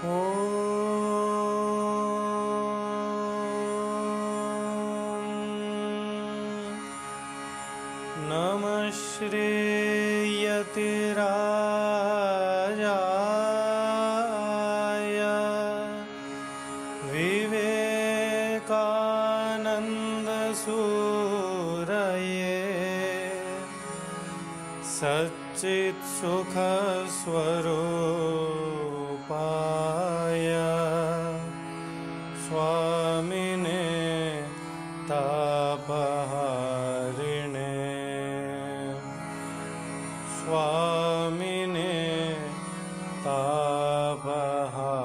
Namah Shri Vivekananda Suraye Satchit Sukha Swarupaya Swamine Tapaharine Swamine Tapaharine.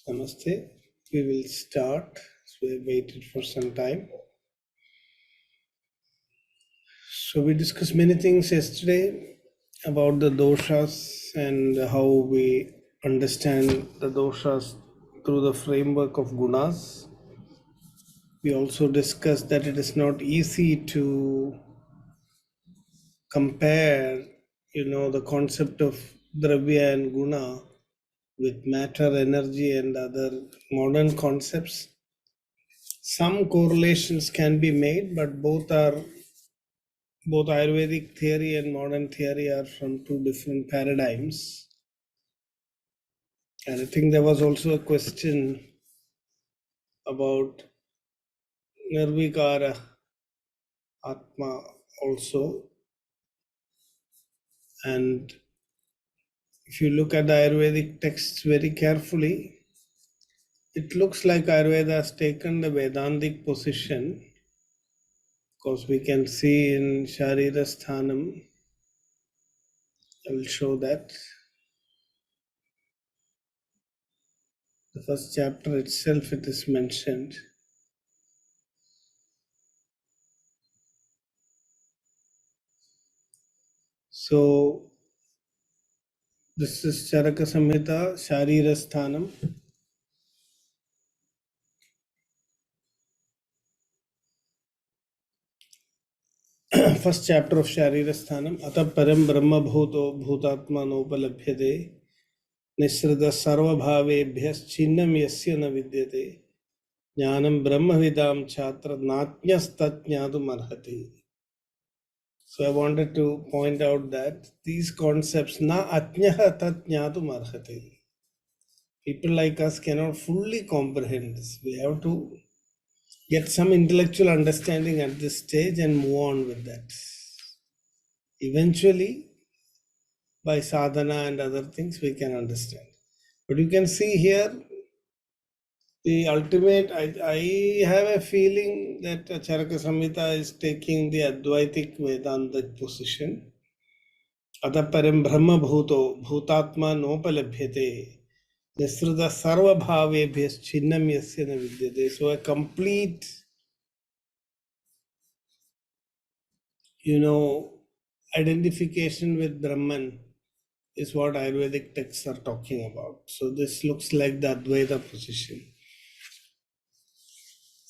Namaste. We will start. So we waited for some time. So we discussed many things yesterday about the doshas and how we understand the doshas through the framework of gunas. We also discussed that it is not easy to compare, the concept of dravya and guna with matter, energy, and other modern concepts. Some correlations can be made, but both Ayurvedic theory and modern theory are from two different paradigms. And I think there was also a question about Nirvikara Atma also. And if you look at the Ayurvedic texts very carefully, it looks like Ayurveda has taken the Vedantic position, because we can see in Sharira Sthanam, I will show that. The first chapter itself, it is mentioned. So, this is Caraka-Saṁhitā, Sharira Sthanam. First chapter of Sharira Sthanam. Ata param brahma bhuto bhutatma nopalabhyate nisrida sarva bhavebhyas chinnam yasya na vidyate jnanam brahmavidam chatra natnyas tat jnatum arhati. So I wanted to point out that these concepts na atnyaha tat jnatum arhati. People like us cannot fully comprehend this. We have to get some intellectual understanding at this stage and move on with that. Eventually, by sadhana and other things, we can understand. But you can see here, the ultimate, I have a feeling that Caraka-Saṁhitā is taking the Advaitic Vedantic position. Ata param brahma bhuto bhutatma nopalabhyate nisrida sarva bhavebhyas chinnam yasya na vidyate. So a complete, identification with Brahman is what Ayurvedic texts are talking about. So this looks like the Advaita position.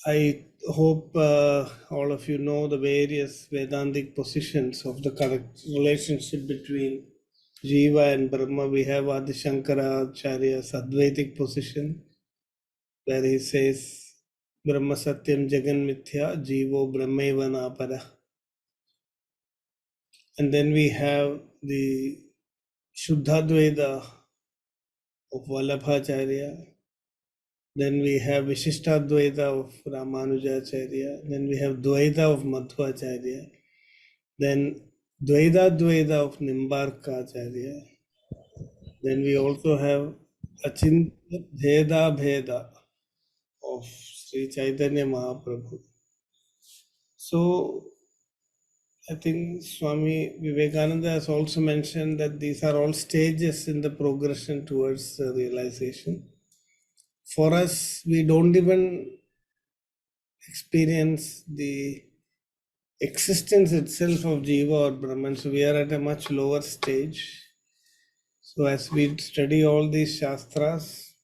I hope all of you know the various Vedantic positions of the correct relationship between Jiva and Brahma. We have Adi Shankara Acharya's Advaitic position, where he says, Brahma Satyam Jagan Mithya, Jivo Brahmaiva Napara. And then we have the Shuddhadvaita of Vallabhacharya. Then we have Vishishtadvaita of Ramanujacharya. Then we have Dvaita of Madhvacharya. Then Dvaita of Nimbarkacharya. Then we also have Achintya Bheda of Sri Chaitanya Mahaprabhu. So I think Swami Vivekananda has also mentioned that these are all stages in the progression towards realization. For us, we don't even experience the existence itself of Jiva or Brahman, so we are at a much lower stage. So as we study all these shastras,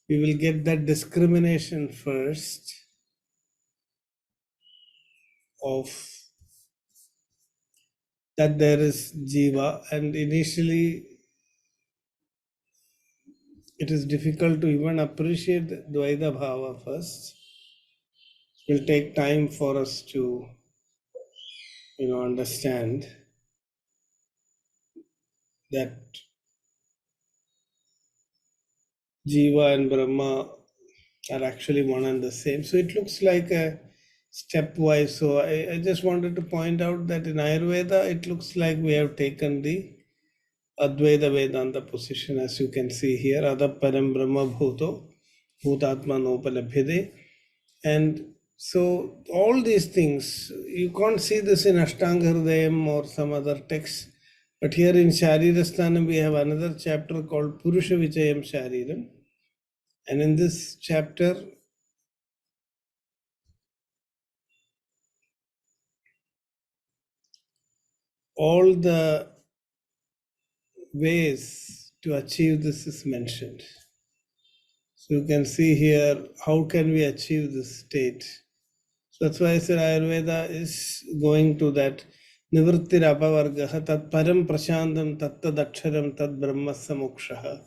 we will get that discrimination first of that there is jiva, and initially it is difficult to even appreciate the Dvaita Bhava first. It will take time for us to understand that Jiva and Brahma are actually one and the same. So it looks like a stepwise. So I just wanted to point out that in Ayurveda, it looks like we have taken the Advaita Vedanta position, as you can see here. Adha Param Brahma Bhuto, Bhutatma Nopalabhyade. And so all these things, you can't see this in Ashtanga Hridayam or some other text. But here in Sharirasthanam, we have another chapter called Purusha Vichayam Shariram. And in this chapter, all the ways to achieve this is mentioned. So you can see here, how can we achieve this state? So that's why I said Ayurveda is going to that Nivrittir apavargaha tat param prashantam tattad aksharam tad brahmasya mokshaha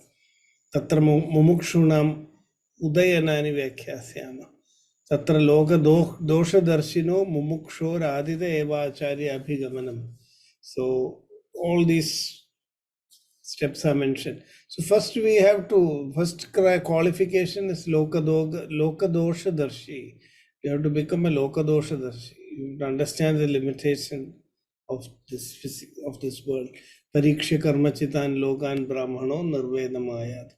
tatra mumukshunam udayanani vyakhyasayama tatra loka dosha darshino mumukshor adita eva acharya abhigamanam. So all these steps are mentioned. So first we have to, first qualification is Lokadosha Darshi. You have to become a Lokadosha Darshi. You have to understand the limitation of this physics, of this world. Pariksha Karma Chitan Lokan Brahmano Nirvedamayat.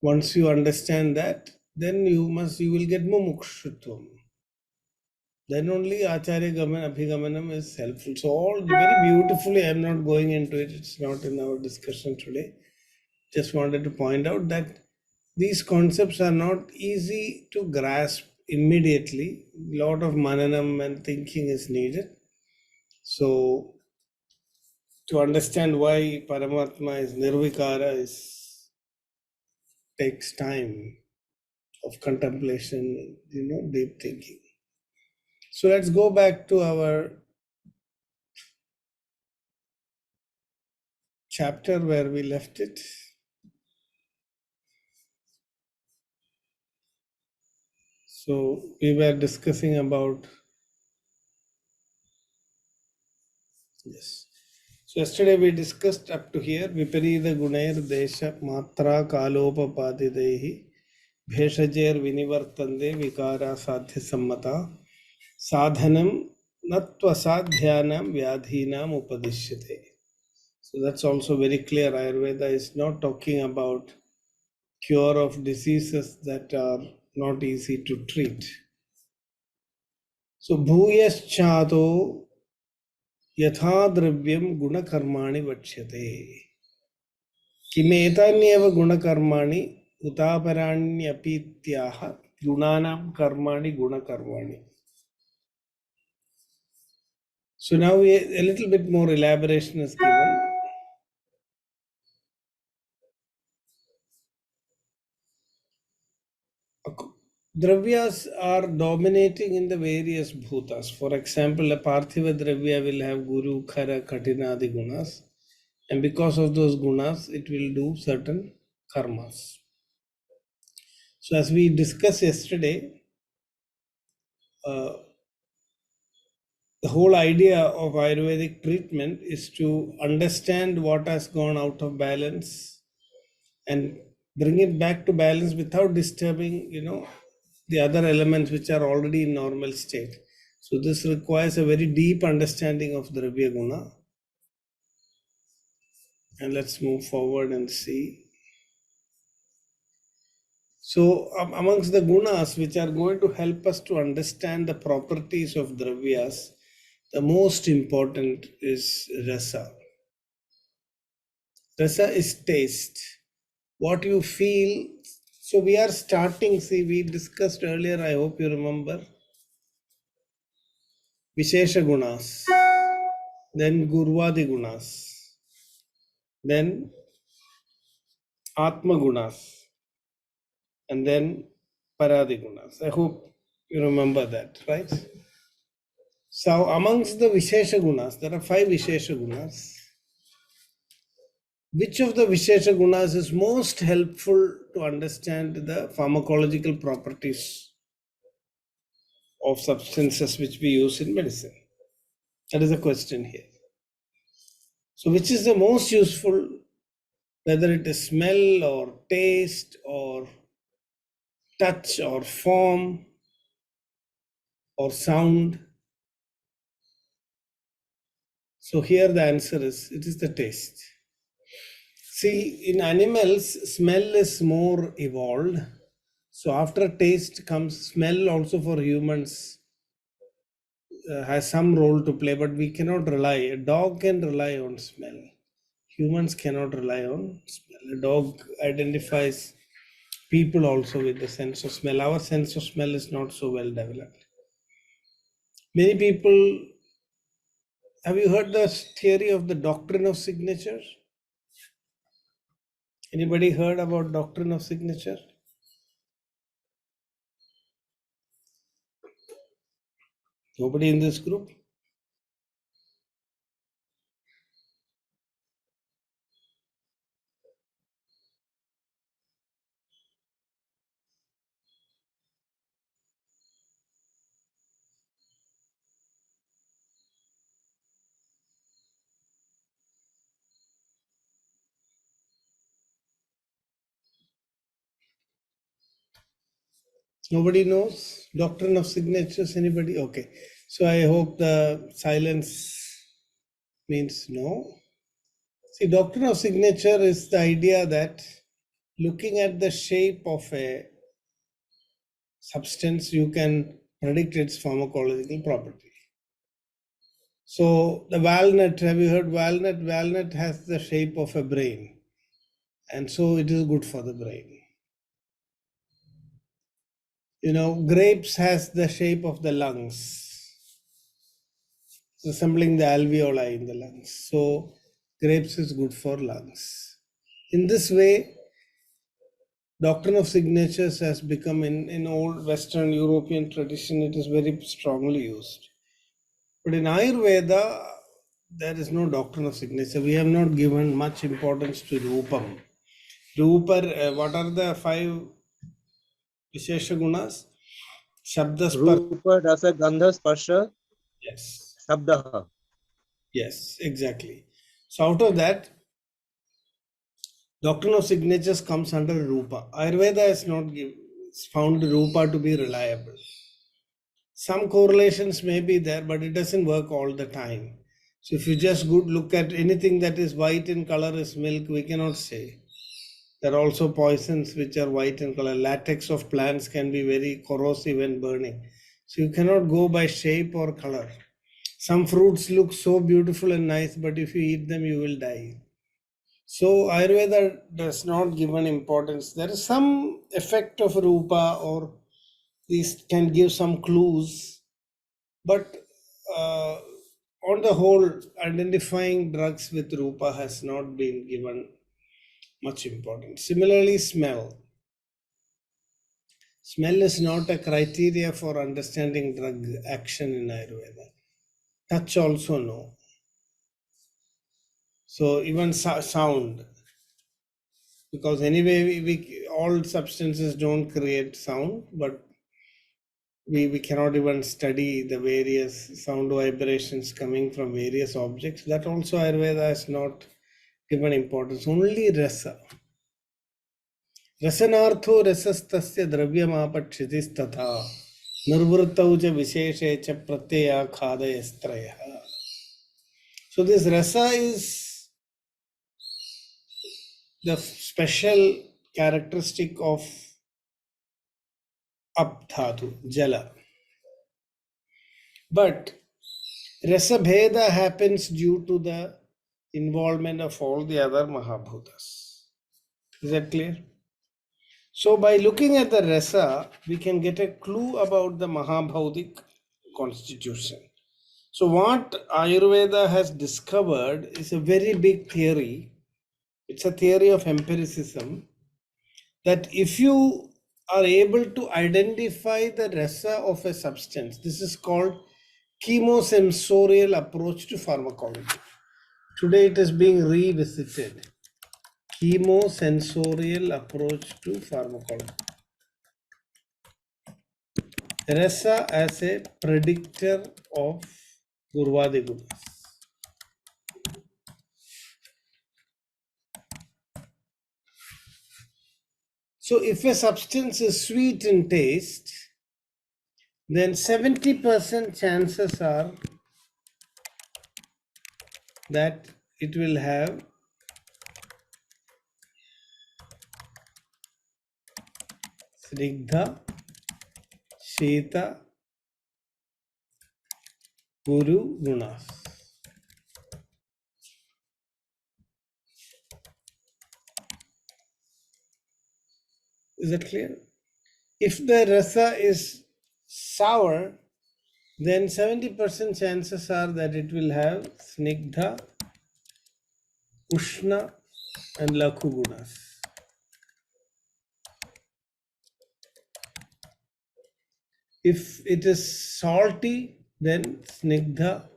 Once you understand that, then you will get mumukshutvam. Then only Acharya Abhigamanam is helpful. So all very beautifully, I am not going into it, it's not in our discussion today. Just wanted to point out that these concepts are not easy to grasp immediately. A lot of mananam and thinking is needed. So to understand why Paramatma is Nirvikara takes time of contemplation, deep thinking. So let's go back to our chapter where we left it. So we were discussing about, yes. So yesterday we discussed up to here, Viparida Gunair Desha Matra Kalopa Padidehi Bheshajer Vinivartande Vikara Sadhya Sammata Sadhanam Natva Sadhyanam Vyadhinam Upadishyate. So that's also very clear. Ayurveda is not talking about cure of diseases that are not easy to treat. So Bhuyaschato Yatha Dravyam Gunakarmani Vachyate. Kimetanyeva gunakarmani utaparanyapityaha gunanam karmani gunakarmani. So now a little bit more elaboration is given. Dravyas are dominating in the various bhutas. For example, a Parthiva Dravya will have Guru, Khara, Katinadi gunas. And because of those gunas, it will do certain karmas. So as we discussed yesterday, the whole idea of Ayurvedic treatment is to understand what has gone out of balance and bring it back to balance without disturbing, the other elements which are already in normal state. So this requires a very deep understanding of Dravya Guna. And let's move forward and see. So amongst the gunas which are going to help us to understand the properties of Dravyas, the most important is rasa. Rasa is taste. What you feel. So we are starting, see, we discussed earlier, I hope you remember, Vishesha Gunas, then Gurvadi Gunas, then Atma Gunas, and then Paradi Gunas. I hope you remember that, right? So amongst the Vishesha Gunas, there are 5 Vishesha Gunas. Which of the Vishesha Gunas is most helpful to understand the pharmacological properties of substances which we use in medicine? That is the question here. So which is the most useful, whether it is smell or taste or touch or form or sound? So here the answer is, it is the taste. See, in animals, smell is more evolved. So after taste comes smell. Also for humans has some role to play, but we cannot rely. A dog can rely on smell. Humans cannot rely on smell. A dog identifies people also with the sense of smell. Our sense of smell is not so well developed. Many people, have you heard the theory of the doctrine of signature? Anybody heard about doctrine of signature? Nobody in this group? Nobody knows doctrine of signatures? Anybody? Okay. So I hope the silence means no. See, doctrine of signature is the idea that looking at the shape of a substance, you can predict its pharmacological property. So the walnut, have you heard walnut? Walnut has the shape of a brain, and so it is good for the brain. Grapes has the shape of the lungs, resembling the alveoli in the lungs. So grapes is good for lungs. In this way, doctrine of signatures has become in old Western European tradition, it is very strongly used. But in Ayurveda, there is no doctrine of signature. We have not given much importance to Rupam. What are the 5 Vishesha Gunas? Rupa, Rasa, Gandha, Sparsha, Yes. Shabda. Yes, exactly. So out of that, doctrine of signatures comes under Rupa. Ayurveda has not found Rupa to be reliable. Some correlations may be there, but it doesn't work all the time. So if you just look at anything that is white in color is milk, we cannot say. There are also poisons which are white in color. Latex of plants can be very corrosive and burning. So you cannot go by shape or color. Some fruits look so beautiful and nice, but if you eat them, you will die. So Ayurveda does not give an importance. There is some effect of Rupa, or these can give some clues, but uh, on the whole, identifying drugs with Rupa has not been given much importance. Similarly, smell. Smell is not a criteria for understanding drug action in Ayurveda. Touch also no. So even sound, because anyway we all substances don't create sound, but we cannot even study the various sound vibrations coming from various objects. That also Ayurveda has not given importance. Only rasa. रसनार्थो रसस्तस्य द्रव्यमापक्षितिस्तथा निर्वृत्तौ च विशेषे च प्रत्ययाखादयस्त्रयः. So this rasa is the special characteristic of up dhatu, jala. But rasa bheda happens due to the involvement of all the other mahabhutas. Is that clear? So by looking at the rasa, we can get a clue about the mahabhautik constitution. So what Ayurveda has discovered is a very big theory It's a theory of empiricism that if you are able to identify the rasa of a substance, this is called chemosensorial approach to pharmacology. Today it is being revisited. Chemosensorial approach to pharmacology. Rasa as a predictor of Gurvadi Gunas. So if a substance is sweet in taste, then 70% chances are that it will have Snigdha, Sheta, Guru Gunas. Is that clear? If the rasa is sour, then 70% chances are that it will have Snigdha, Ushna and Lakhu Gunas. If it is salty, then Snigdha,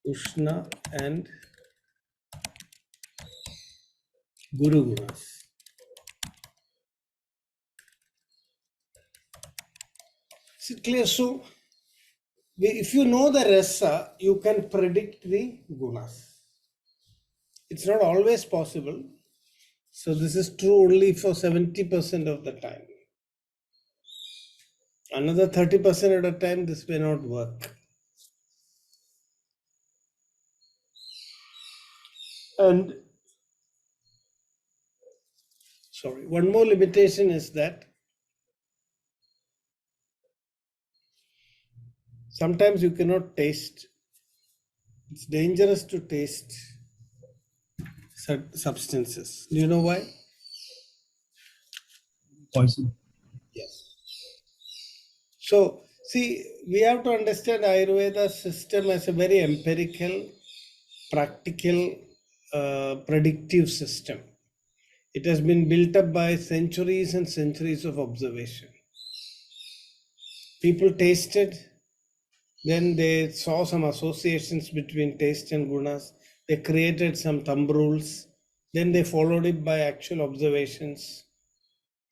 Ushna and Guru Gunas. Is it clear? So, if you know the rasa, you can predict the gunas. It's not always possible. So this is true only for 70% of the time. Another 30% of the time, this may not work. And sorry, one more limitation is that sometimes you cannot taste. It's dangerous to taste substances. Do you know why? Poison. Yes. So, see, we have to understand Ayurveda system as a very empirical, practical, predictive system. It has been built up by centuries and centuries of observation. People tasted, then they saw some associations between taste and gunas. They created some thumb rules. Then they followed it by actual observations.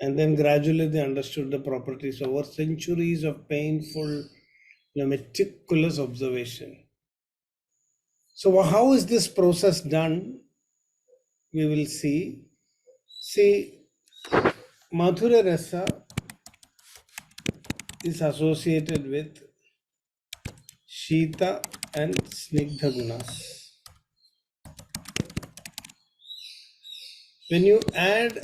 And then gradually they understood the properties over centuries of painful, meticulous observation. So how is this process done? We will see. See, Madhura Rasa is associated with Shita and Snigdha Gunas. When you add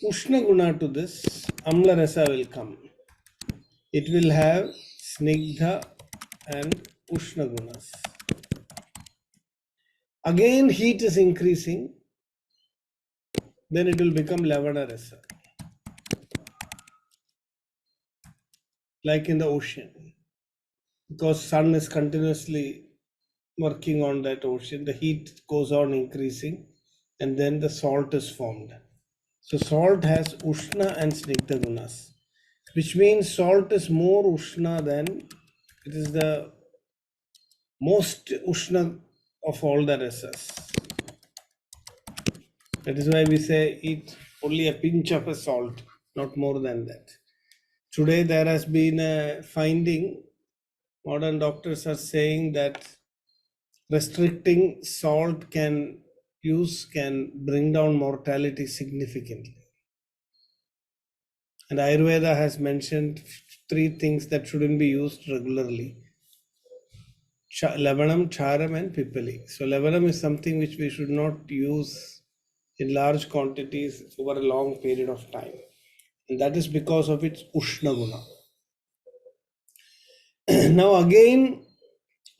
Ushna Guna to this, Amla Rasa will come. It will have Snigdha and Ushna Gunas. Again, heat is increasing, then it will become Lavana Rasa. Like in the ocean. Because sun is continuously working on that ocean, the heat goes on increasing and then the salt is formed. So salt has Ushna and Snigdha Gunas, which means salt is more Ushna than, it is the most Ushna of all the rasas. That is why we say eat only a pinch of a salt, not more than that. Today there has been a finding, modern doctors are saying that restricting salt can bring down mortality significantly. And Ayurveda has mentioned 3 things that shouldn't be used regularly. Lavanam, Charam and Pipali. So Lavanam is something which we should not use in large quantities over a long period of time. And that is because of its Ushna Guna. Now again,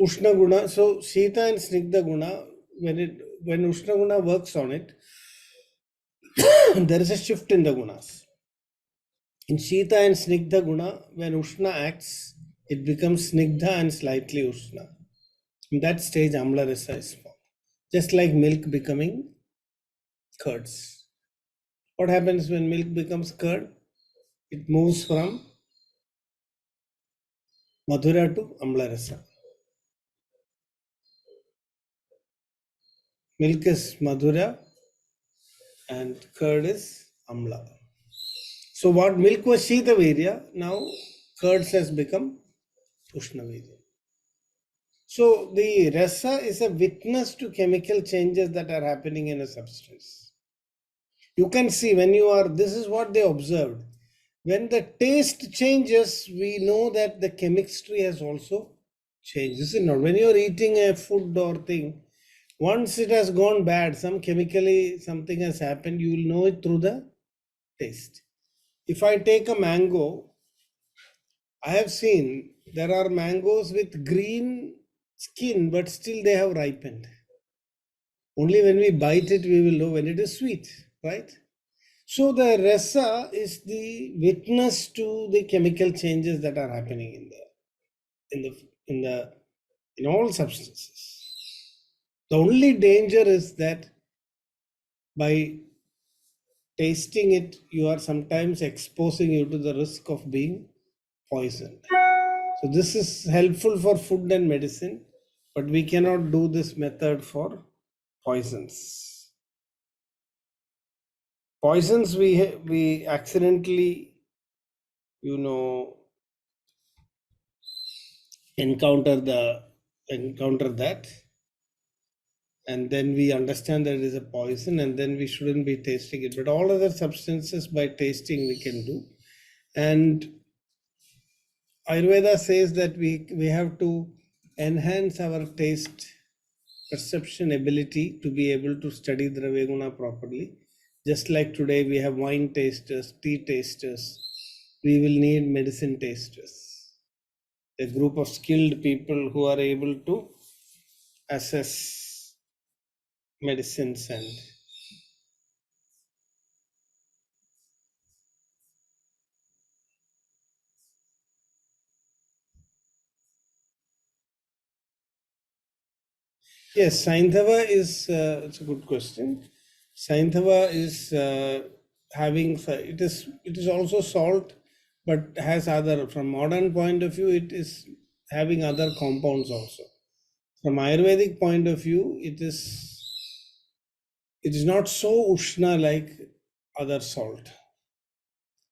Ushna Guna, so Shita and Snigdha Guna, when Ushna Guna works on it, there is a shift in the Gunas. In Shita and Snigdha Guna, when Ushna acts, it becomes Snigdha and slightly Ushna. In that stage, Amla Rasa is formed. just like milk becoming curds. What happens when milk becomes curd? It moves from Madhura to Amlarasa. Milk is Madhura and curd is Amla. So what milk was Shitavirya, now curds has become Ushnavirya. So the rasa is a witness to chemical changes that are happening in a substance. You can see when you are, this is what they observed. When the taste changes, we know that the chemistry has also changed. This is not when you are eating a food or thing, once it has gone bad, some chemically something has happened, you will know it through the taste. If I take a mango, I have seen there are mangoes with green skin, but still they have ripened. Only when we bite it, we will know when it is sweet, right? So the rasa is the witness to the chemical changes that are happening in all substances. The only danger is that by tasting it, you are sometimes exposing you to the risk of being poisoned. So this is helpful for food and medicine, but we cannot do this method for poisons. Poisons we accidentally, encounter that, and then we understand that it is a poison, and then we shouldn't be tasting it. But all other substances by tasting we can do. And Ayurveda says that we have to enhance our taste perception ability to be able to study Dravya Guna properly. Just like today we have wine tasters, tea tasters, we will need medicine tasters. A group of skilled people who are able to assess medicines and yes, Saindhava is it's a good question. Saindhava is having it is also salt, but has other, from modern point of view, it is having other compounds also. From Ayurvedic point of view, it is not so ushna like other salt.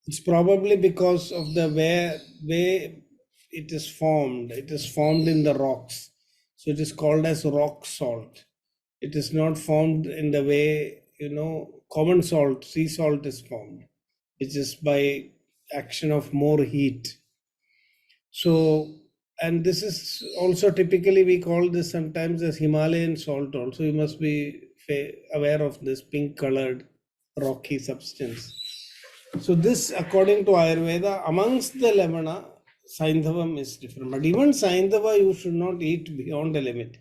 It's probably because of the way it is formed. It is formed in the rocks, so it is called as rock salt. It is not formed in the way common salt, sea salt is formed, which is by action of more heat. So, and this is also typically we call this sometimes as Himalayan salt also. You must be aware of this pink colored rocky substance. So this, according to Ayurveda, amongst the lemana, Saindhavam is different. But even Saindhava, you should not eat beyond a limit.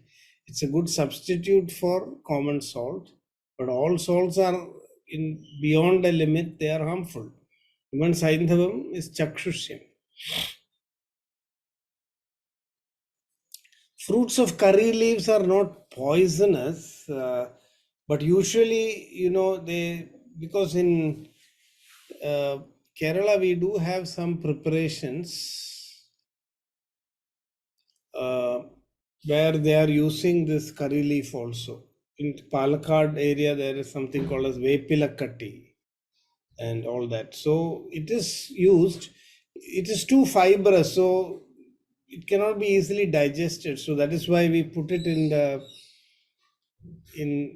It's a good substitute for common salt. But all salts are in beyond a limit, they are harmful. Even Saindhavam is Chakshusham. Fruits of curry leaves are not poisonous, but usually, because in Kerala we do have some preparations where they are using this curry leaf also. In Palakkad area, there is something called as Vepilakatti and all that. So it is used. It is too fibrous, so it cannot be easily digested. So that is why we put it in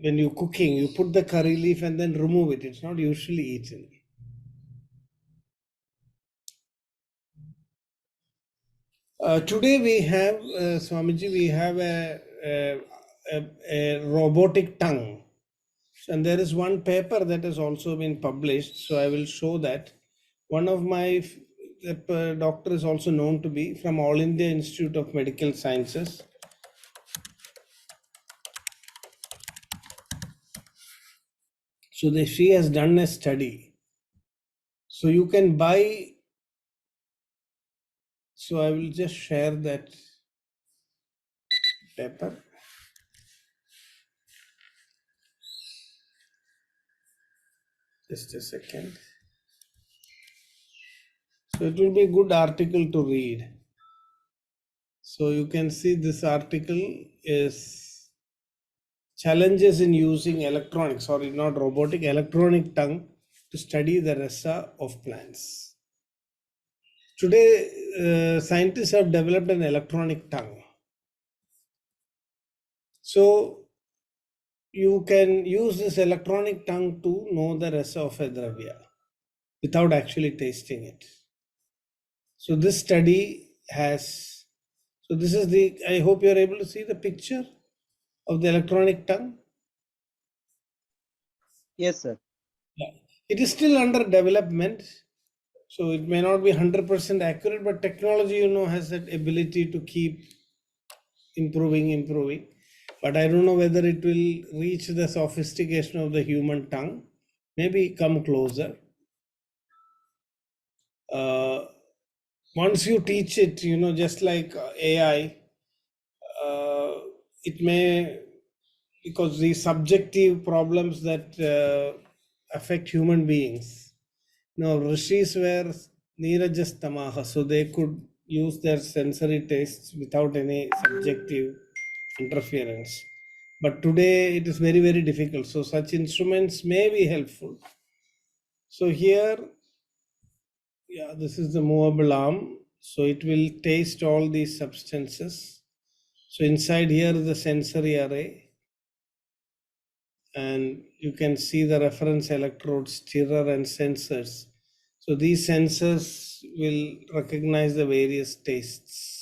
when you cooking. You put the curry leaf and then remove it. It's not usually eaten. Today we have, Swamiji, we have a robotic tongue. And there is one paper that has also been published. So I will show that. One of my doctor is also known to be from All India Institute of Medical Sciences. So she has done a study. So you can buy. So I will just share that paper. Just a second. So it will be a good article to read. So you can see this article is challenges in using electronic, sorry, not robotic, electronic tongue to study the rasa of plants. Today, scientists have developed an electronic tongue. So you can use this electronic tongue to know the rasa of a dravya without actually tasting it. So this study has, so this is the, I hope you're able to see the picture of the electronic tongue. Yes, sir. Yeah. It is still under development, so it may not be 100% accurate, but technology, has that ability to keep improving. But I don't know whether it will reach the sophistication of the human tongue. Maybe come closer. Once you teach it, just like AI, it may, because the subjective problems that affect human beings. Rishis were nirajastamaha, so they could use their sensory tastes without any subjective interference. But today it is very, very difficult. So such instruments may be helpful. So here, yeah, this is the movable arm. So it will taste all these substances. So inside here is the sensory array. And you can see the reference electrodes, stirrer and sensors. So these sensors will recognize the various tastes.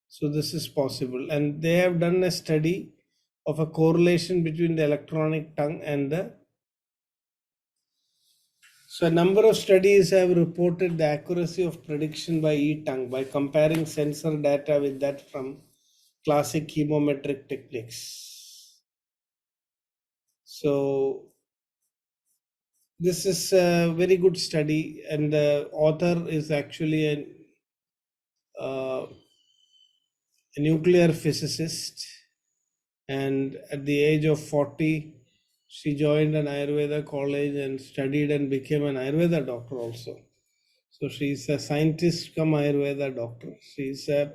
So this is possible. And they have done a study of a correlation between the electronic tongue and the. So a number of studies have reported the accuracy of prediction by e-tongue by comparing sensor data with that from classic chemometric techniques. So this is a very good study, and the author is actually a nuclear physicist, and at the age of 40 she joined an Ayurveda college and studied and became an Ayurveda doctor also. So she's a scientist come Ayurveda doctor. She's a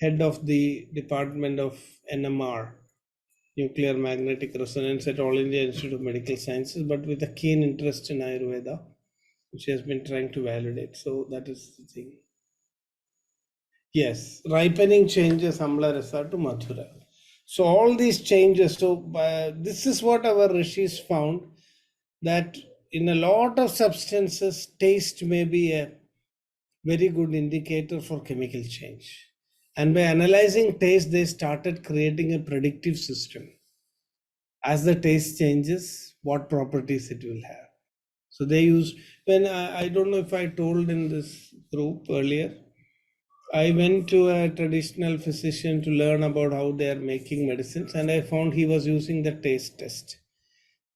head of the department of NMR, nuclear magnetic resonance, at All India Institute of Medical Sciences, but with a keen interest in Ayurveda, which she has been trying to validate. So that is the thing. Yes, ripening changes Amla Rasa to Mathura. So all these changes, so this is what our rishis found, that in a lot of substances, taste may be a very good indicator for chemical change. And by analyzing taste, they started creating a predictive system. As the taste changes, what properties it will have. So they use, when I don't know if I told in this group earlier, I went to a traditional physician to learn about how they are making medicines, and I found he was using the taste test.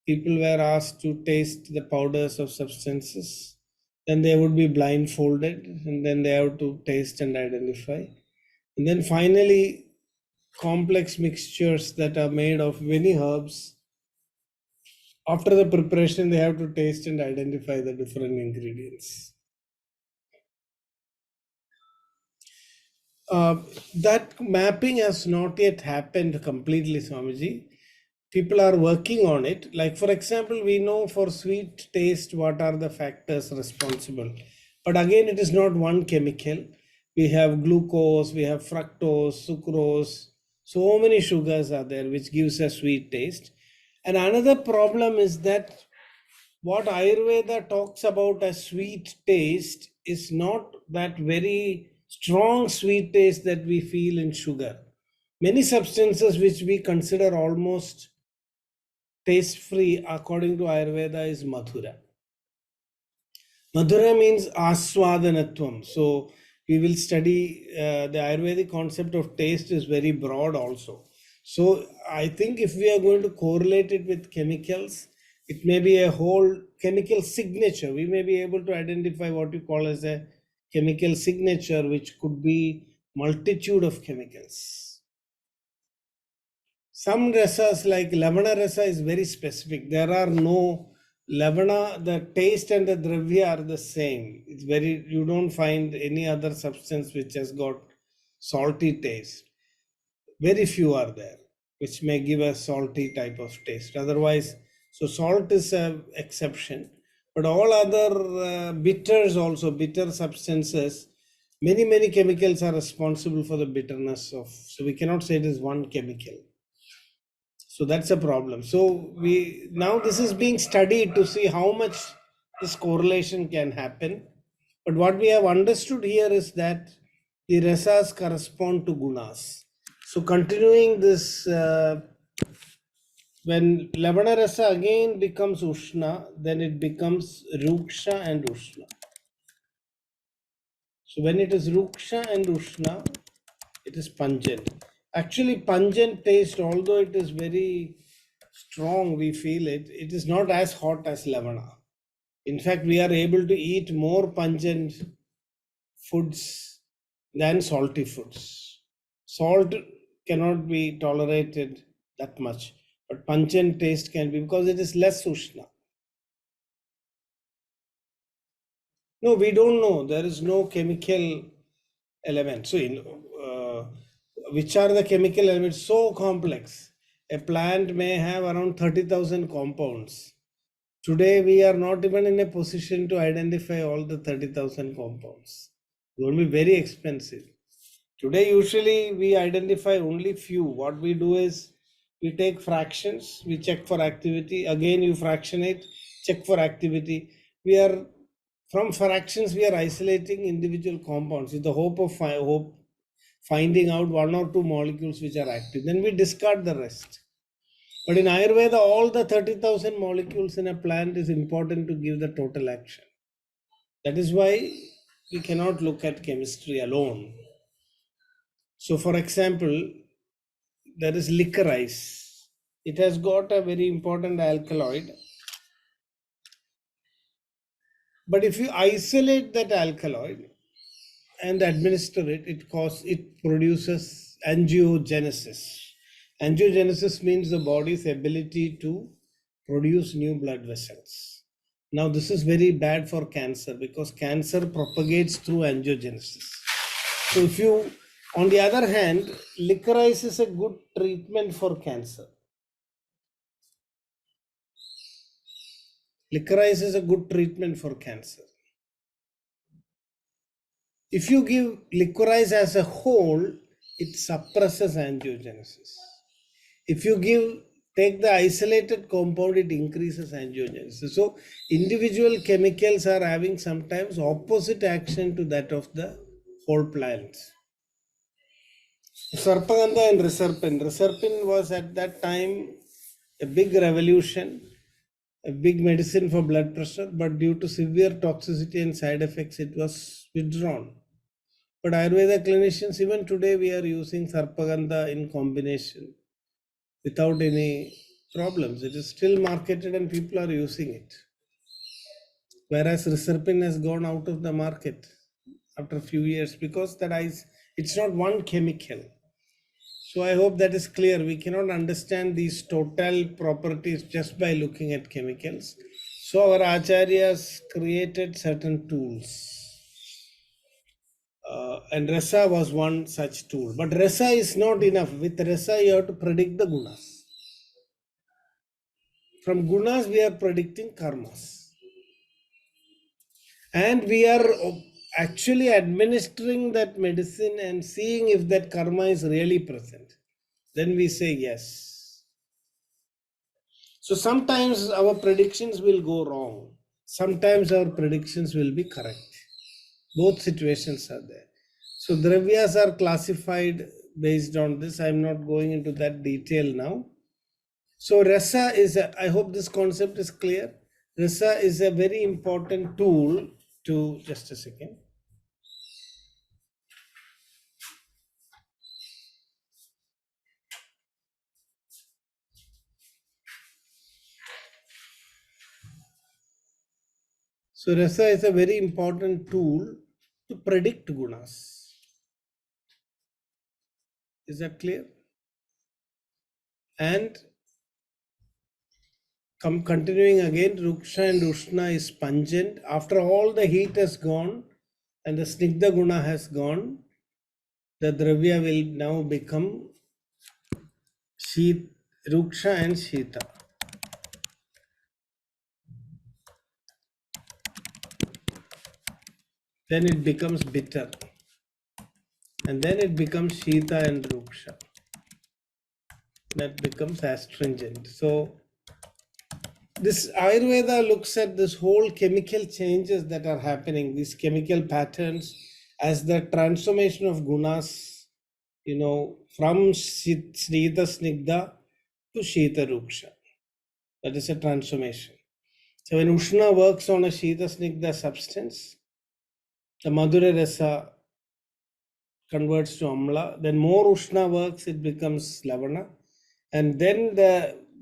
People were asked to taste the powders of substances, then they would be blindfolded, and then they have to taste and identify. And then finally, complex mixtures that are made of many herbs. After the preparation, they have to taste and identify the different ingredients. That mapping has not yet happened completely, Swamiji. People are working on it. Like, for example, we know for sweet taste what are the factors responsible. But again, it is not one chemical. We have glucose, we have fructose, sucrose. So many sugars are there which gives a sweet taste. And another problem is that what Ayurveda talks about as sweet taste is not that very strong sweet taste that we feel in sugar. Many substances which we consider almost taste free according to Ayurveda is Madhura. Madhura means aswadanatvam. So we will study the Ayurvedic concept of taste is very broad also. So I think if we are going to correlate it with chemicals, it may be a whole chemical signature. We may be able to identify what you call as a chemical signature, which could be multitude of chemicals. Some rasas like Lavana rasa is very specific. There are no Lavana, the taste and the dravya are the same. It's very, you don't find any other substance which has got salty taste. Very few are there, which may give a salty type of taste. Otherwise, so salt is a exception. But all other bitters also, bitter substances, many chemicals are responsible for the bitterness of. So we cannot say it is one chemical. So that's a problem. So we now this is being studied to see how much this correlation can happen. But what we have understood here is that the rasas correspond to gunas. So continuing this, when Lavana rasa again becomes Ushna, then it becomes Ruksha and Ushna. So when it is Ruksha and Ushna, it is pungent. Actually, pungent taste, although it is very strong, we feel it, it is not as hot as Lavana. In fact, we are able to eat more pungent foods than salty foods. Salt cannot be tolerated that much, but pungent taste can be because it is less Ushna. No, we don't know. There is no chemical element. So, which are the chemical elements? So complex. A plant may have around 30,000 compounds. Today, we are not even in a position to identify all the 30,000 compounds. It will be very expensive. Today, usually we identify only few. What we do is we take fractions, we check for activity. Again, you fractionate, check for activity. We are from fractions, we are isolating individual compounds with the hope of finding out one or two molecules which are active. Then we discard the rest. But in Ayurveda, all the 30,000 molecules in a plant is important to give the total action. That is why we cannot look at chemistry alone. So, for example, there is licorice. It has got a very important alkaloid. But if you isolate that alkaloid and administer it, it produces angiogenesis. Angiogenesis means the body's ability to produce new blood vessels. Now, this is very bad for cancer because cancer propagates through angiogenesis. So, if you, on the other hand, licorice is a good treatment for cancer. Licorice is a good treatment for cancer. If you give licorice as a whole, it suppresses angiogenesis. If you take the isolated compound, it increases angiogenesis. So individual chemicals are having sometimes opposite action to that of the whole plant. Sarpagandha and Reserpine. Reserpine was at that time a big revolution, a big medicine for blood pressure, but due to severe toxicity and side effects, it was withdrawn. But Ayurveda clinicians, even today, we are using Sarpagandha in combination without any problems. It is still marketed and people are using it. Whereas Reserpine has gone out of the market after a few years because it's not one chemical. So I hope that is clear. We cannot understand these total properties just by looking at chemicals. So our acharyas created certain tools. And Rasa was one such tool. But Rasa is not enough. With Rasa, you have to predict the gunas. From gunas, we are predicting karmas. And we are actually administering that medicine and seeing if that karma is really present. Then we say yes. So sometimes our predictions will go wrong. Sometimes our predictions will be correct. Both situations are there. So dravyas are classified based on this. I'm not going into that detail now. So rasa I hope this concept is clear. Rasa is a very important tool to, just a second. So rasa is a very important tool to predict gunas. Is that clear? And Continuing again, Ruksha and Ushna is pungent. After all the heat has gone and the Snigdha guna has gone, the Dravya will now become Ruksha and Shita. Then it becomes bitter. And then it becomes Shita and Ruksha. That becomes astringent. So this Ayurveda looks at this whole chemical changes that are happening, these chemical patterns, as the transformation of gunas, from Snigdha Snigdha to Shita Ruksha. That is a transformation. So when Ushna works on a Shita Snigdha substance, the Madhura Rasa converts to Amla. Then more Ushna works, it becomes Lavana. And then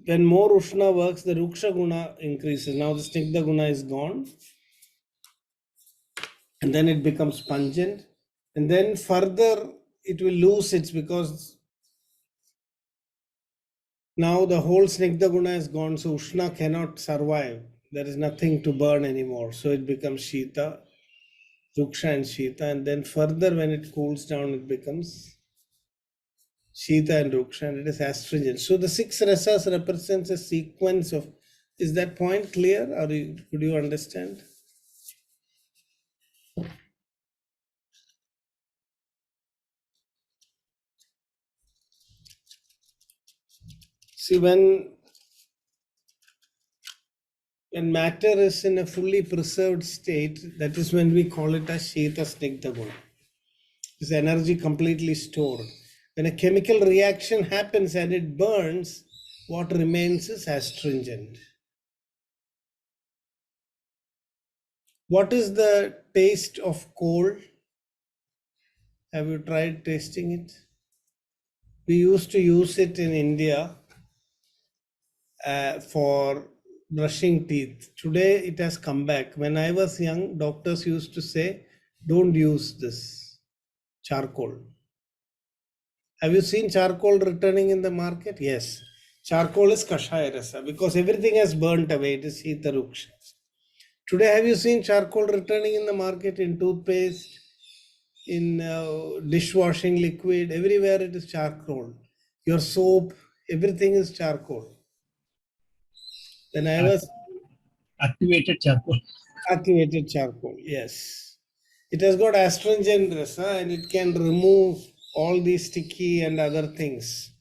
when more Ushna works, the Ruksha guna increases. Now the Snigdha guna is gone. And then it becomes pungent. And then further it will lose its, because now the whole Snigdha guna is gone. So Ushna cannot survive. There is nothing to burn anymore. So it becomes Shita, Ruksha and Shita. And then further when it cools down, it becomes Shita and Ruksha, and it is astringent. So the 6 rasas represents a sequence of, is that point clear, or could you understand? See, when matter is in a fully preserved state, that is when we call it as Shita Snigdha guna. This energy completely stored. When a chemical reaction happens and it burns, what remains is astringent. What is the taste of coal? Have you tried tasting it? We used to use it in India for brushing teeth. Today it has come back. When I was young, doctors used to say, don't use this charcoal. Have you seen charcoal returning in the market? Yes. Charcoal is Kashaya Rasa because everything has burnt away. It is Shita Ruksha. Today, have you seen charcoal returning in the market, in toothpaste, in dishwashing liquid? Everywhere it is charcoal. Your soap, everything is charcoal. When I was activated charcoal. Activated charcoal, yes. It has got astringent rasa and it can remove all these sticky and other things.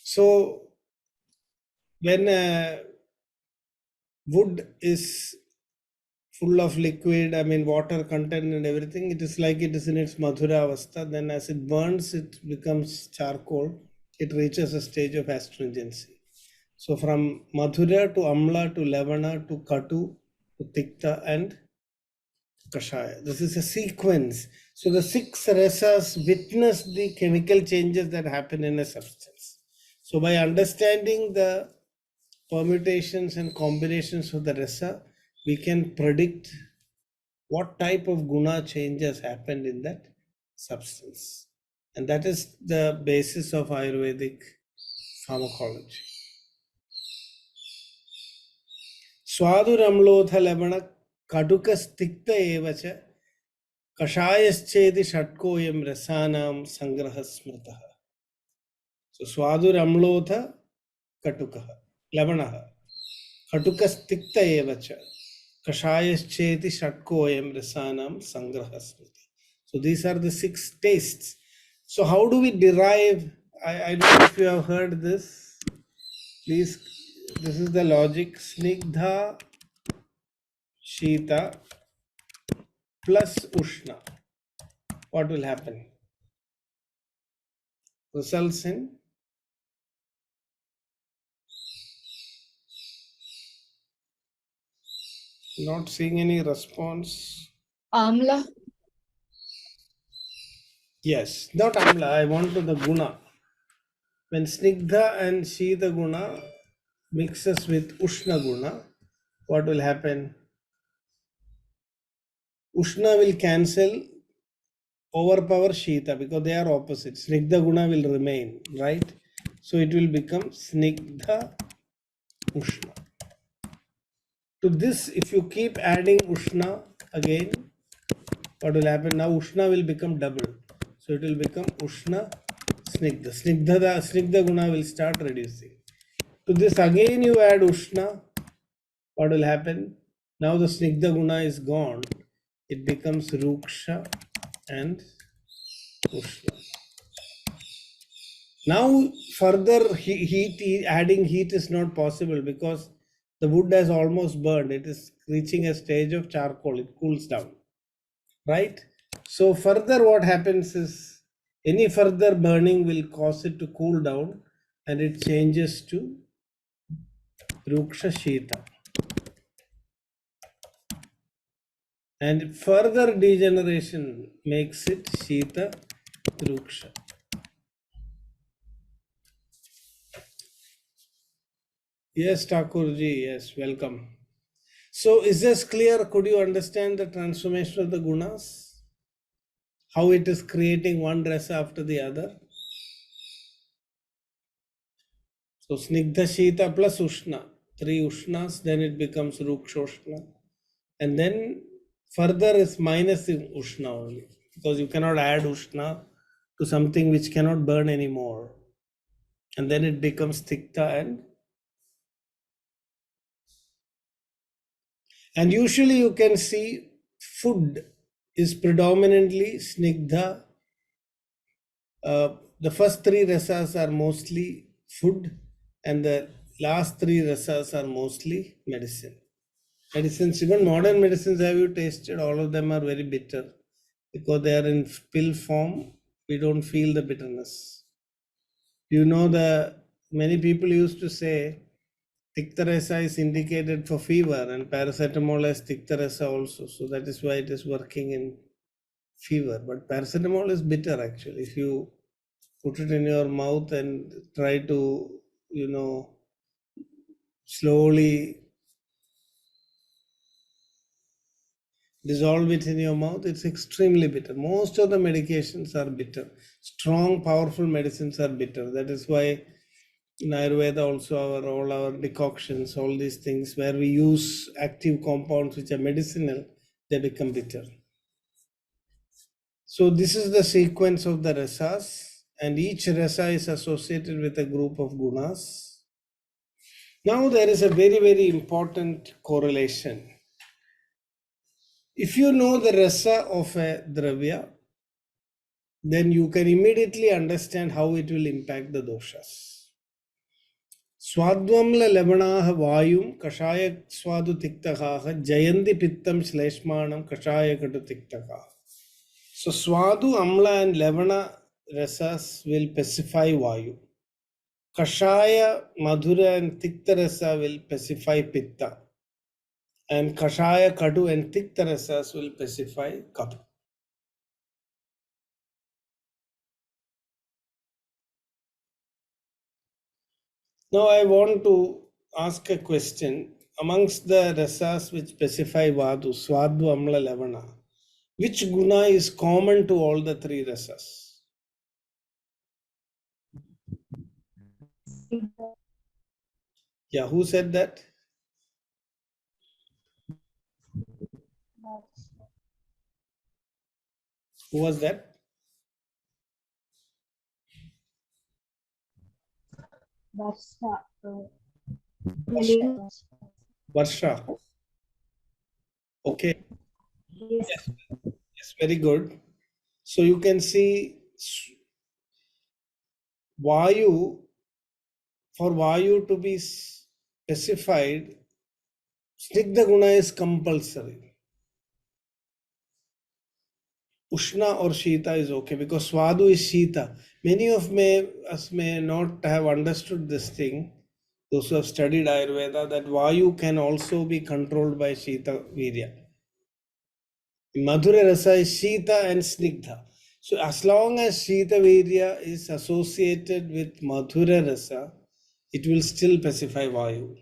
So when wood is full of liquid, water content and everything, it is like it is in its Madhura Avastha. Then as it burns, it becomes charcoal. It reaches a stage of astringency. So from Madhura to Amla to Lavana to Katu to Tikta and Kashaya. This is a sequence. So the 6 rasas witness the chemical changes that happen in a substance. So by understanding the permutations and combinations of the rasa, we can predict what type of guna changes happened in that substance. And that is the basis of Ayurvedic pharmacology. Swaduramlodha labana kadukas tikta evacha kashayashchedi shatkoyam rasanam sangraha smritaha. So swaduramlodha katukaha labanaha katukas tikta evacha kashayashchedi shatkoyam rasanam sangraha smriti. So these are the 6 tastes. So how do we derive? I don't know if you have heard this. Please, this is the logic. Snigdha Shita plus Ushna. What will happen? Results in not seeing any response. Amla. Yes, not Amla. I want to the guna. When Snigdha and Shita guna mixes with Ushna guna, what will happen? Ushna will cancel, overpower Shita because they are opposites. Snigdha guna will remain, right? So it will become Snigdha Ushna. To this, if you keep adding Ushna again, what will happen? Now Ushna will become double. So it will become Ushna Snigdha. Snigdha guna will start reducing. To this again you add Ushna. What will happen? Now the Snigdha guna is gone. It becomes Ruksha and Ushna. Now further adding heat is not possible because the wood has almost burned. It is reaching a stage of charcoal. It cools down. Right? So further what happens is any further burning will cause it to cool down and it changes to Ruksha Shita. And further degeneration makes it Shita Ruksha. Yes, Thakurji, yes, welcome. So is this clear? Could you understand the transformation of the gunas? How it is creating one rasa after the other? So Snigdha Shita plus Ushna, 3 Ushnas, then it becomes Rukshoshna. And then further is minus Ushna only, because you cannot add Ushna to something which cannot burn anymore. And then it becomes Tikta and usually you can see food is predominantly Snigdha. The first 3 rasas are mostly food and the last 3 rasas are mostly medicine. Medicines, even modern medicines, have you tasted? All of them are very bitter because they are in pill form. We don't feel the bitterness. You know, many people used to say Tikta rasa is indicated for fever and paracetamol has Tikta rasa also. So that is why it is working in fever. But paracetamol is bitter actually. If you put it in your mouth and try to, slowly dissolve it in your mouth, it's extremely bitter. Most of the medications are bitter. Strong, powerful medicines are bitter. That is why in Ayurveda also all our decoctions, all these things where we use active compounds which are medicinal, they become bitter. So this is the sequence of the rasas, and each rasa is associated with a group of gunas. Now there is a very, very important correlation. If you know the rasa of a dravya, then you can immediately understand how it will impact the doshas. Swadvamla lebanaha vayum kashaya swadu tiktakaha jayanti pittam shleshmanam kashaya katu tiktakaha. So swadu, amla and levana rasas will pacify vayu. Kashaya, madhura and tikta rasa will pacify pitta. And kashaya, kadu and tikta rasas will pacify kapha. Now I want to ask a question. Amongst the rasas which specify vadu, swadhu, amla, lavana, which guna is common to all the 3 rasas? Yeah, who said that? Who was that? Varsha. Okay. Yes, very good. So you can see Vayu, for Vayu to be specified, Snigdha guna is compulsory. Ushna or Shita is okay because Swadu is Shita. Many of us may not have understood this thing. Those who have studied Ayurveda, that Vayu can also be controlled by Shita Virya. Madhura Rasa is Shita and Snigdha. So as long as Shita Virya is associated with Madhura Rasa, it will still pacify Vayu.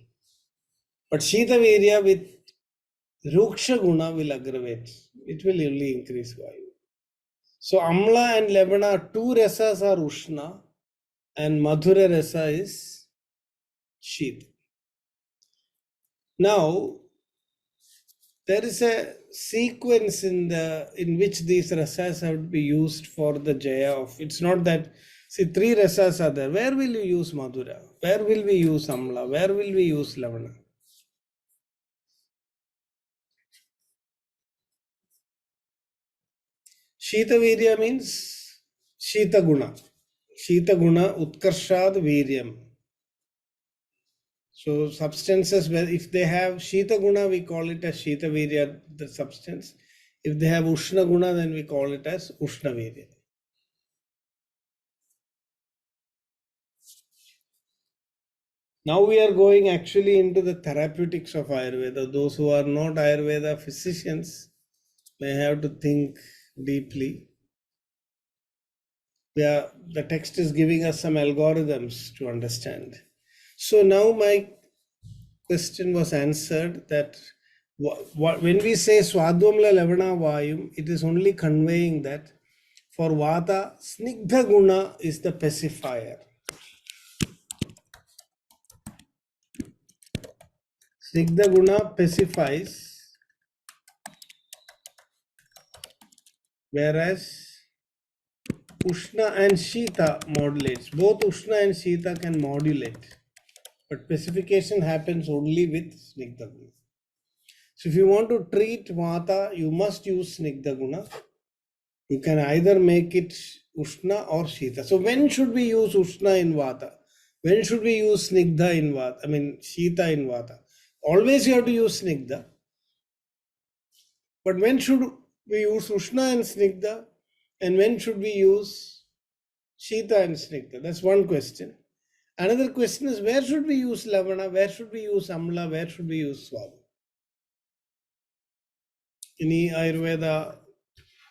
But Shita Virya with Ruksha Guna will aggravate. It will only increase Vayu. So Amla and Lebana, 2 rasas are Ushna and Madhura rasa is Shita. Now, There is a sequence in which these rasas have to be used for the jaya of. It's not that, see, three rasas are there. Where will you use Madhura? Where will we use Amla? Where will we use Lavana? Shita Virya means Shita Guna. Shita Guna Utkarshad Viryam. So substances where if they have Shita Guna, we call it as Shita Virya, the substance. If they have Ushna Guna, then we call it as Ushna Virya. Now we are going actually into the therapeutics of Ayurveda. Those who are not Ayurveda physicians may have to think deeply. The text is giving us some algorithms to understand. So now my question was answered that when we say Swadvamla Lavana Vayum, it is only conveying that for Vata, Snigdha Guna is the pacifier. Snigdha Guna pacifies, whereas Ushna and Shita modulates. Both Ushna and Shita can modulate, but pacification happens only with Snigdha Guna. So if you want to treat Vata, you must use Snigdha Guna. You can either make it Ushna or Shita. So when should we use Ushna in Vata? When should we use Snigdha in Vata? I mean Shita in Vata. Always you have to use Snigdha. But when should we use Ushna and Snigdha? And when should we use Shita and Snigdha? That's one question. Another question is, where should we use Lavana? Where should we use Amla? Where should we use Swada? Any Ayurveda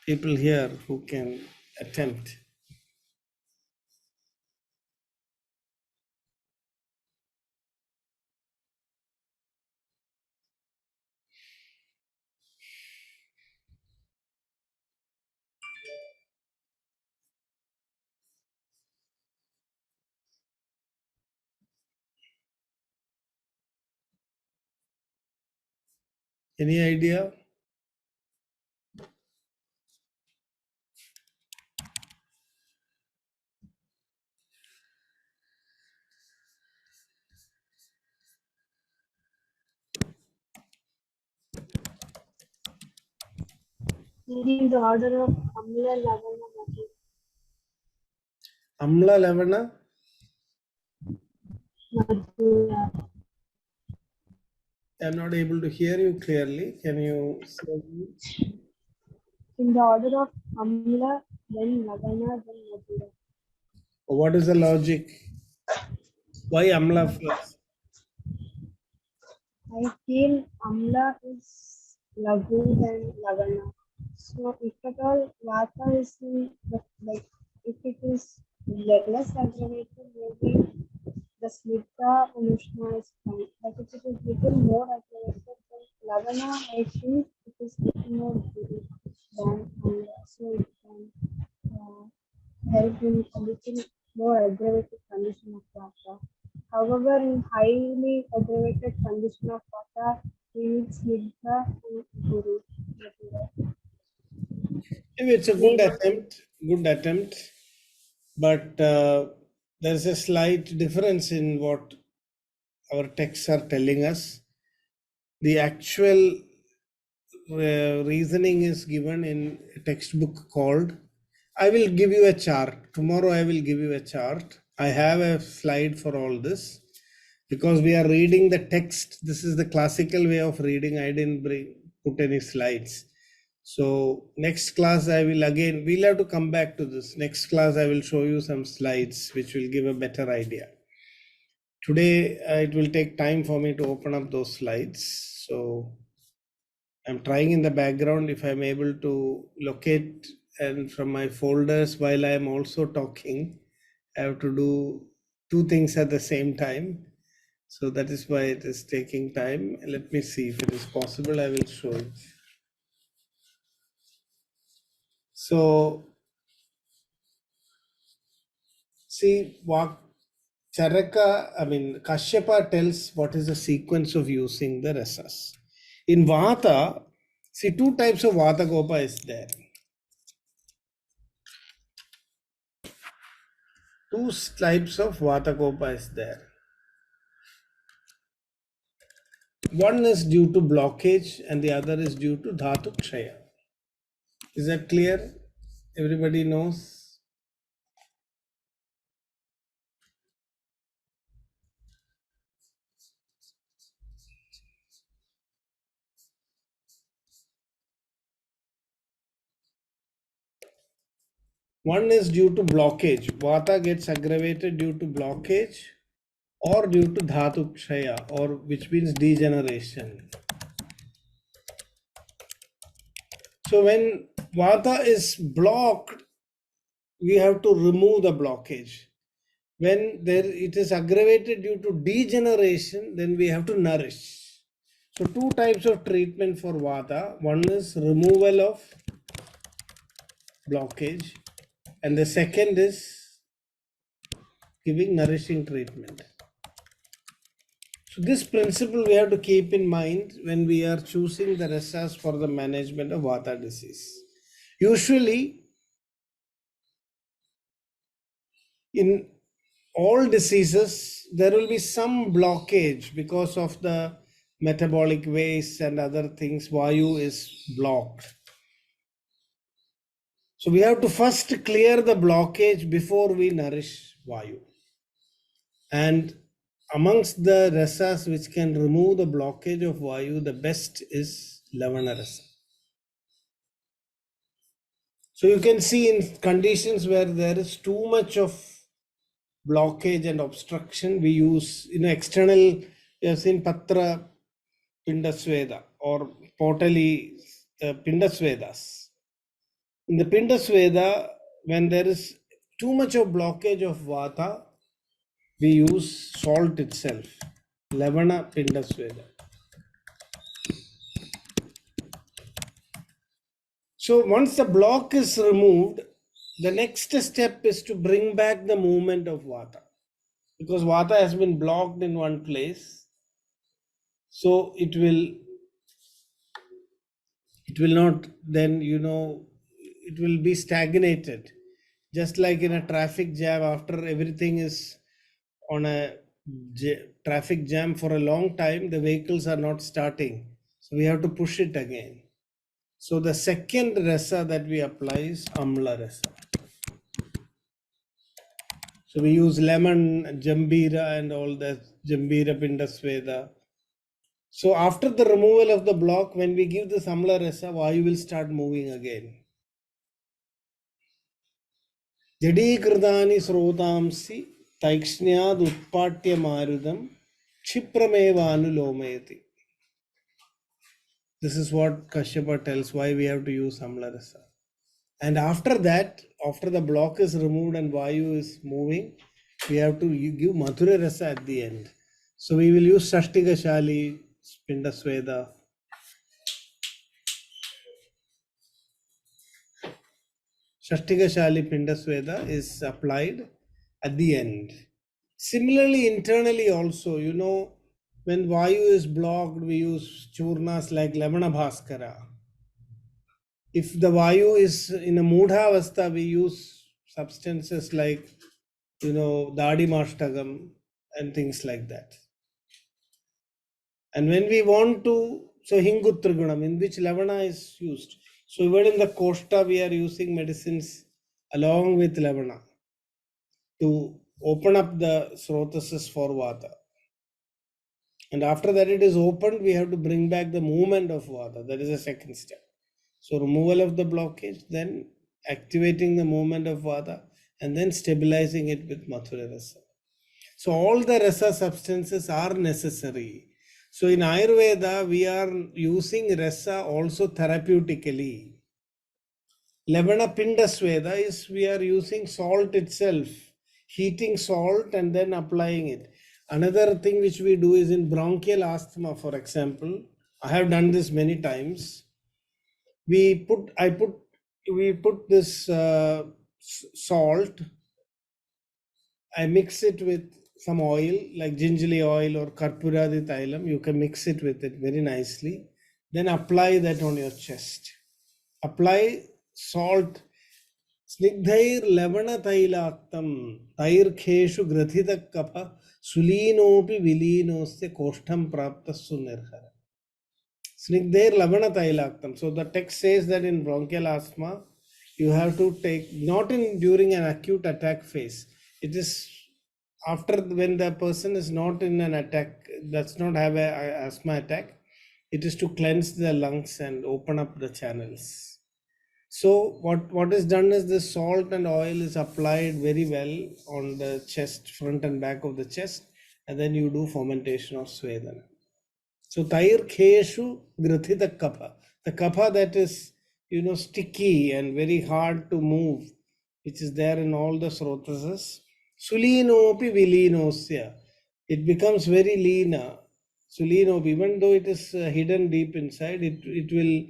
people here who can attempt? Any idea? In the order of Amla, Lavana, Madhu. Amla, Lavana? Madhura. I'm not able to hear you clearly. Can you say? In the order of Amla, then Lavana, then Madhura. What is the logic? Why Amla first? I feel Amla is Laghu than Lavana. So if at all Vata is like if it is less aggravated, maybe the Smita and Ushna is fine. But if it is little more aggravated, then Lavana, I think it is little more good than Amla. So it can help in a little more aggravated condition of Vata. However, in highly aggravated condition of Vata, we need Snigdha and Guru. Maybe it's a good attempt, but there's a slight difference in what our texts are telling us. The actual reasoning is given in a textbook called, I will give you a chart. Tomorrow I will give you a chart. I have a slide for all this because we are reading the text. This is the classical way of reading. I didn't put any slides. So next class we'll have to come back to this. Next class I will show you some slides which will give a better idea. Today it will take time for me to open up those slides. So I'm trying in the background if I'm able to locate and from my folders while I'm also talking. I have to do two things at the same time. So that is why it is taking time. Let me see if it is possible. I will show it. So see what Kashyapa tells what is the sequence of using the rasas. In Vata, see, two types of Vata Kopa is there. Two types of Vata Kopa is there. One is due to blockage and the other is due to Dhatu Kshaya. Is that clear? Everybody knows? One is due to blockage. Vata gets aggravated due to blockage or due to Dhatu Kshaya, or which means degeneration. So when Vata is blocked, we have to remove the blockage. When it is aggravated due to degeneration, then we have to nourish. So two types of treatment for Vata. One is removal of blockage, and the second is giving nourishing treatment. So this principle we have to keep in mind when we are choosing the rasas for the management of Vata disease. Usually, in all diseases, there will be some blockage because of the metabolic waste and other things. Vayu is blocked. So we have to first clear the blockage before we nourish Vayu. And amongst the rasas which can remove the blockage of Vayu, the best is Lavana rasa. So you can see in conditions where there is too much of blockage and obstruction, we use external. You have seen Patra Pindasveda or Potali Pindasvedas. In the Pindasveda, when there is too much of blockage of Vata, we use salt itself, Lavana Pindasveda. So once the block is removed, the next step is to bring back the movement of Vata. Because Vata has been blocked in one place, so it will not then, it will be stagnated. Just like in a traffic jam, after everything is on a traffic jam for a long time, the vehicles are not starting. So we have to push it again. So the second rasa that we apply is Amla rasa. So we use lemon, Jambira and all that, Jambira Pindasveda. So after the removal of the block, when we give the Amla rasa, Vayu will start moving again. Jadikridani srotamsi taiksnyad utpatya marudam kshipramevaanu lomayati. This is what Kashyapa tells why we have to use Amla rasa. And after that, after the block is removed and Vayu is moving, we have to give Madhura rasa at the end. So we will use Shashtigashali Pindasveda. Shashtigashali Pindasveda is applied at the end. Similarly, internally also, when Vayu is blocked, we use churnas like Lamana Bhaskara. If the Vayu is in a Mudha-avastha, we use substances like, Dadi Mashtagam and things like that. And when we want to, so Hingutragunam, in which Lavana is used. So even in the Koshta, we are using medicines along with Lavana to open up the srotases for Vata. And after that it is opened, we have to bring back the movement of Vata. That is the second step. So removal of the blockage, then activating the movement of Vata, and then stabilizing it with Mathura rasa. So all the rasa substances are necessary. So in Ayurveda, we are using rasa also therapeutically. Lavana Pindasveda is we are using salt itself, heating salt and then applying it. Another thing which we do is in bronchial asthma, for example. I have done this many times. We put this salt. I mix it with some oil like gingerly oil or karpuradi thailam. You can mix it with it very nicely. then apply that on your chest. Apply salt. Snigdhair lavana tailatam tairkheshu grathita kapha sulinopi vilinostya koshtam praptassu nirhara. Snigdhair lavana tailaktam. So the text says that in bronchial asthma, you have to take, not in during an acute attack phase. It is after, when the person is not in an attack, does not have a asthma attack, it is to cleanse the lungs and open up the channels. So what is done is this salt and oil is applied very well on the chest, front and back of the chest, and then you do fermentation of Svedana. So Tair Kheshu Grathita Kapha. The kapha that is, sticky and very hard to move, which is there in all the srotasas. Sulinopi Vilinosya. It becomes very leaner. Sulinopi, even though it is hidden deep inside, it will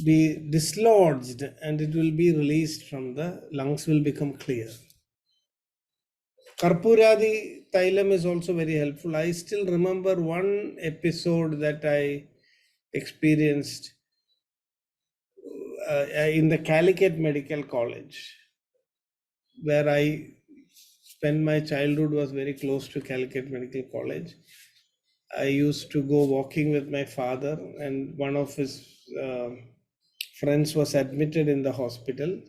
be dislodged and it will be released from the lungs, will become clear. Karpuradi Thailam is also very helpful. I still remember one episode that I experienced in the Calicut Medical College, where I spent my childhood, was very close to Calicut Medical College. I used to go walking with my father, and one of his friends was admitted in the hospital,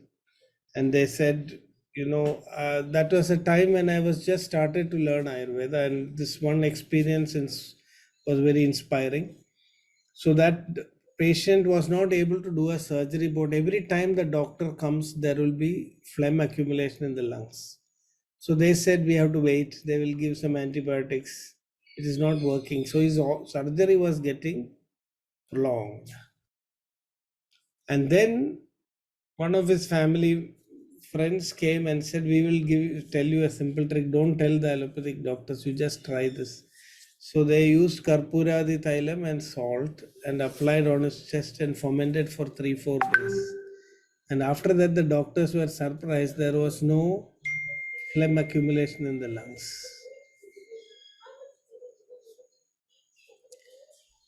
and they said, that was a time when I was just started to learn Ayurveda, and this one experience was very inspiring. So that patient was not able to do a surgery, but every time the doctor comes, there will be phlegm accumulation in the lungs. So they said, we have to wait. They will give some antibiotics. It is not working. So his surgery was getting prolonged. And then one of his family friends came and said, we will tell you a simple trick. Don't tell the allopathic doctors, you just try this. So they used Karpuradi Thailam and salt and applied on his chest and fermented for 3-4 days. And after that, the doctors were surprised. There was no phlegm accumulation in the lungs.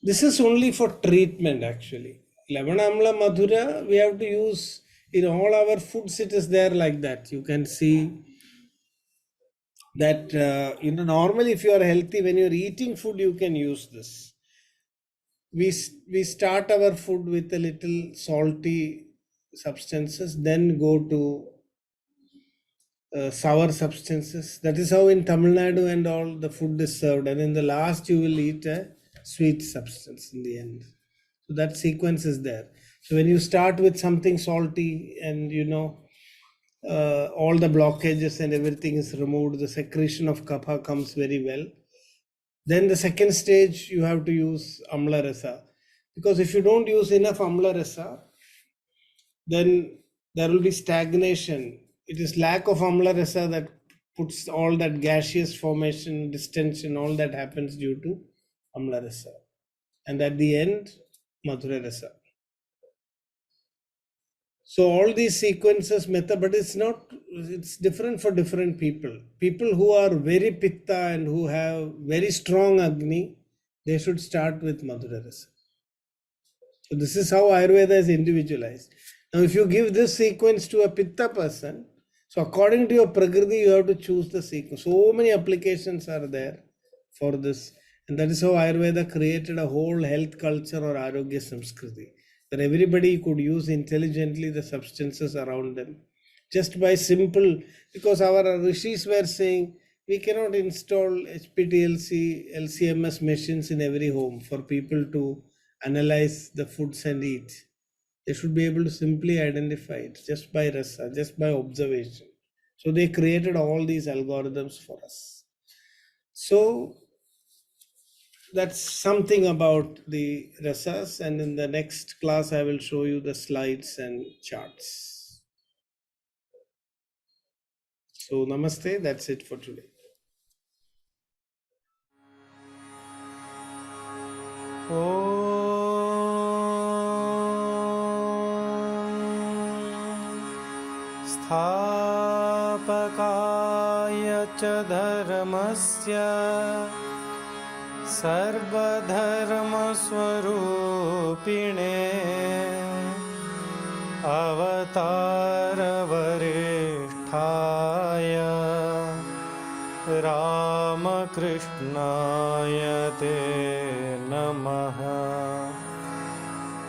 This is only for treatment actually. Lavana Amla Madhura, we have to use in all our foods. It is there like that. You can see that, normally if you are healthy, when you're eating food, you can use this. We start our food with a little salty substances, then go to sour substances. That is how in Tamil Nadu and all the food is served, and in the last you will eat a sweet substance in the end. So that sequence is there. So when you start with something salty and all the blockages and everything is removed, the secretion of kapha comes very well. Then the second stage, you have to use amla rasa, because if you don't use enough amla rasa, then there will be stagnation. It is lack of amla rasa that puts all that gaseous formation, distension, all that happens due to amla rasa. And at the end, madhura rasa. So all these sequences method, but it's different for different people. People who are very pitta and who have very strong agni, they should start with madhura rasa. So this is how Ayurveda is individualized. Now, if you give this sequence to a pitta person, so according to your prakriti, you have to choose the sequence. So many applications are there for this. And that is how Ayurveda created a whole health culture or Arogya Samskriti, that everybody could use intelligently the substances around them. Just by simple, because our rishis were saying, we cannot install HPTLC, LCMS machines in every home for people to analyze the foods and eat. They should be able to simply identify it just by rasa, just by observation. So they created all these algorithms for us. So that's something about the rasas, and in the next class I will show you the slides and charts. So namaste, that's it for today. स्थापकाय च धर्मस्य सर्वधर्मस्वरूपिणे अवतारवरिष्ठाय रामकृष्णाय ते नमः।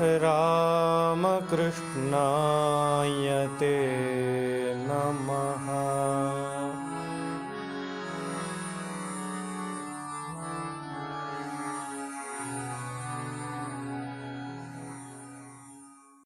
रामकृष्णाय ते नमः।